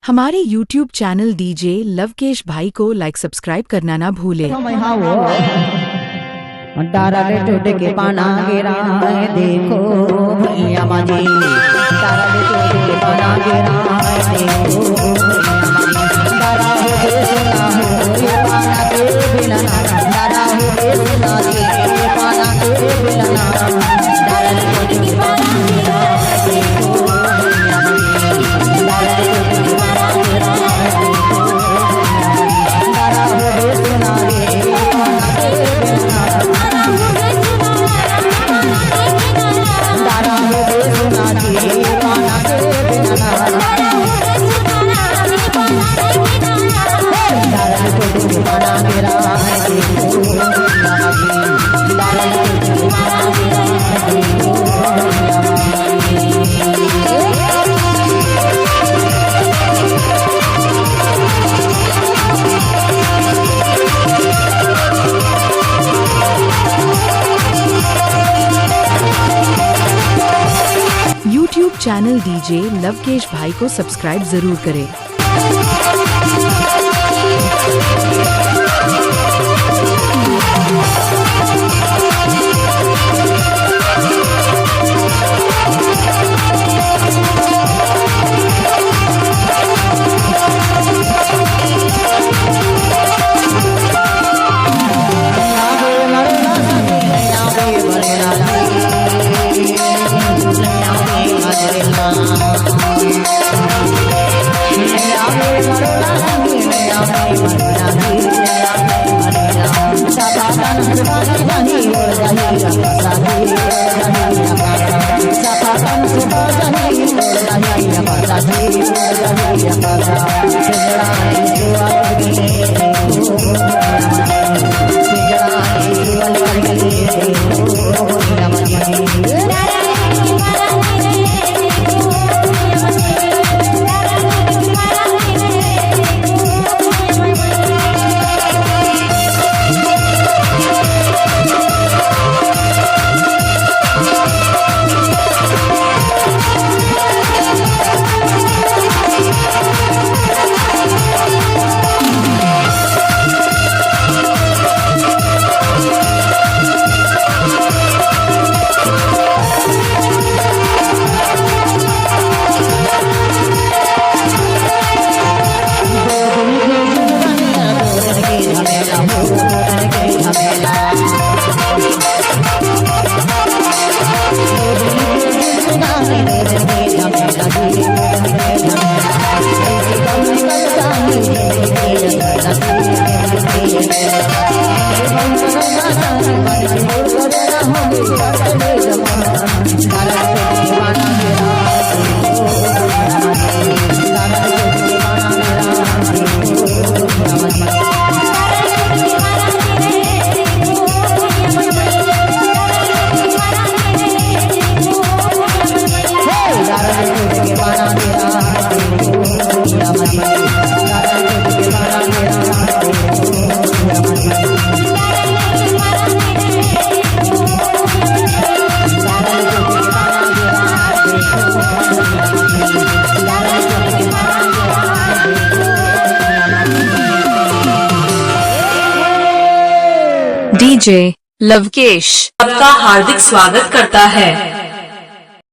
हमारे YouTube channel DJ Lavkesh भाई को लाइक सब्सक्राइब करना ना भूले। ताराले टूट के पाना गिरा है देखो भैया माजी, ताराले टूट के पाना गिरा है देखो तारा हो के सुना हो ये पाना के बिना, तारा हो के सुना ये पाना के बिना, ताराले टूट के पाना गिरा है देखो भैया माजी, ताराले टूट के पाना गिरा है देखो तारा हो के सुना ये पाना के बिना, तारा हो के सुना ये पाना के बिना, तारा टूट के पाना गिरा है देखो तारा टूट के पाना गिरा है देखो YouTube चैनल डीजे लवकेश भाई को सब्सक्राइब जरूर करें। डीजे लवकेश आपका हार्दिक स्वागत करता है।